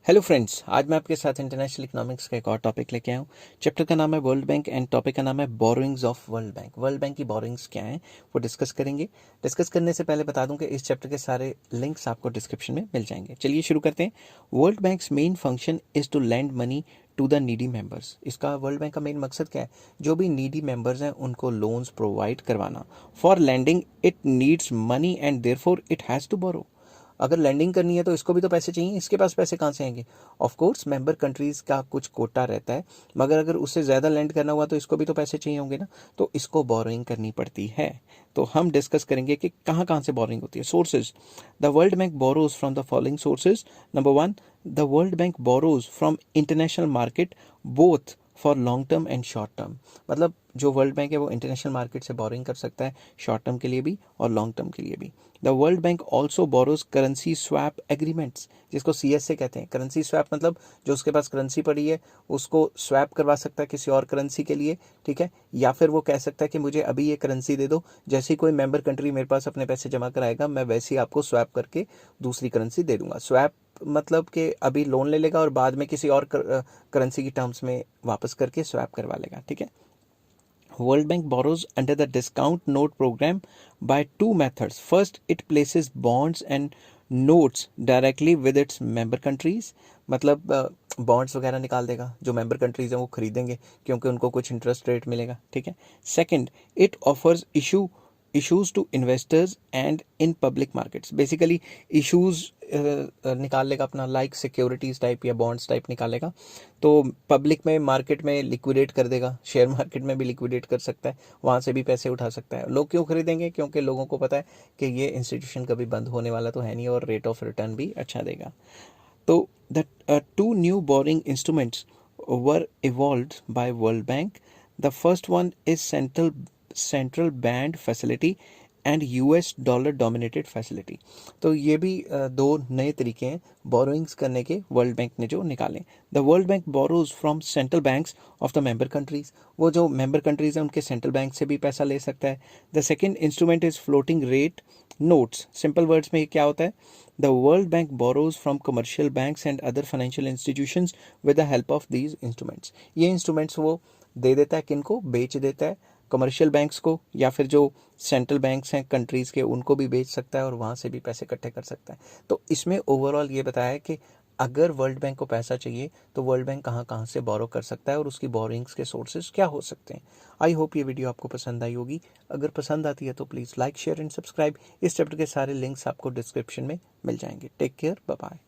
Hello friends, आज मैं आपके साथ इंटरनेशनल इकोनॉमिक्स का एक और टॉपिक लेके आया हूँ। चैप्टर का नाम है वर्ल्ड बैंक एंड टॉपिक का नाम है borrowings of world bank. World bank की बोरोइंग्स क्या हैं वो डिस्कस करेंगे। डिस्कस करने से पहले बता दूं कि इस चैप्टर के सारे लिंक्स आपको डिस्क्रिप्शन में मिल जाएंगे। चलिए शुरू करते हैं। World bank's main function is to lend money to the needy members. इसका वर्ल्ड बैंक का मेन मकसद क्या है? जो भी नीडी मेंबर्स हैं उनको लोन्स प्रोवाइड करवाना। For lending it needs money and therefore it has to borrow. अगर लैंडिंग करनी है तो इसको भी तो पैसे चाहिए, इसके पास पैसे कहाँ से आएंगे? ऑफ कोर्स मेंबर कंट्रीज का कुछ कोटा रहता है, मगर अगर उससे ज़्यादा लैंड करना हुआ तो इसको भी तो पैसे चाहिए होंगे ना, तो इसको बोरोइंग करनी पड़ती है। तो हम डिस्कस करेंगे कि कहाँ कहाँ से बोरोइंग होती है। Sources, the world bank borrows from the following sources. Number one, the world bank borrows from international market both for long term and short term. मतलब जो वर्ल्ड बैंक है वो इंटरनेशनल मार्केट से बोरिंग कर सकता है, शॉर्ट टर्म के लिए भी और लॉन्ग टर्म के लिए भी। The world bank also borrows currency swap agreements, जिसको CS से कहते हैं। करेंसी स्वैप मतलब जो उसके पास करेंसी पड़ी है उसको स्वैप करवा सकता है किसी और करेंसी के लिए, ठीक है। या फिर वो कह सकता है कि मुझे अभी ये करेंसी दे दो, जैसे ही कोई मेंबर कंट्री मेरे पास अपने पैसे जमा कराएगा मैं वैसे ही आपको स्वैप करके दूसरी करेंसी दे दूंगा। स्वैप मतलब कि अभी लोन ले लेगा और बाद में किसी और करेंसी की टर्म्स में वापस करके स्वैप करवा लेगा, ठीक है। World Bank borrows under the discount note program by two methods. First, it places bonds and notes directly with its member countries. मतलब बॉन्ड्स वगैरह निकाल देगा, जो मेंबर कंट्रीज हैं वो खरीदेंगे क्योंकि उनको कुछ इंटरेस्ट रेट मिलेगा, ठीक है। Second, it offers issues to investors and in public markets. Basically issues निकाल लेगा अपना, लाइक सिक्योरिटीज टाइप या बॉन्ड्स टाइप निकालेगा, तो पब्लिक में मार्केट में लिक्विडेट कर देगा। शेयर मार्केट में भी लिक्विडेट कर सकता है, वहाँ से भी पैसे उठा सकता है। लोग क्यों खरीदेंगे? क्योंकि लोगों को पता है कि ये इंस्टीट्यूशन कभी बंद होने वाला तो है नहीं और रेट ऑफ रिटर्न भी अच्छा देगा। तो the two new borrowing instruments were evolved by world bank. The first one is central band facility and US dollar dominated facility. तो ये भी दो नए तरीके हैं बोरोइंग्स करने के वर्ल्ड बैंक ने जो निकाले। The world bank borrows from central banks of the member countries. वो जो मेंबर कंट्रीज हैं उनके सेंट्रल बैंक से भी पैसा ले सकता है। The second instrument is floating rate notes. Simple words में ये क्या होता है? The world bank borrows from commercial banks and other financial institutions with the help of these instruments. ये इंस्ट्रूमेंट्स वो दे देता है, किनको बेच देता है? कमर्शियल बैंक्स को, या फिर जो सेंट्रल बैंक्स हैं कंट्रीज़ के उनको भी बेच सकता है और वहाँ से भी पैसे इकट्ठे कर सकता है। तो इसमें ओवरऑल ये बताया है कि अगर वर्ल्ड बैंक को पैसा चाहिए तो वर्ल्ड बैंक कहाँ कहाँ से बोरो कर सकता है और उसकी बोरिंग्स के सोर्सेज क्या हो सकते हैं। आई होप ये वीडियो आपको पसंद आई होगी। अगर पसंद आती है तो please like share and subscribe. इस चैप्टर के सारे लिंक्स आपको डिस्क्रिप्शन में मिल जाएंगे। Take care, bye bye.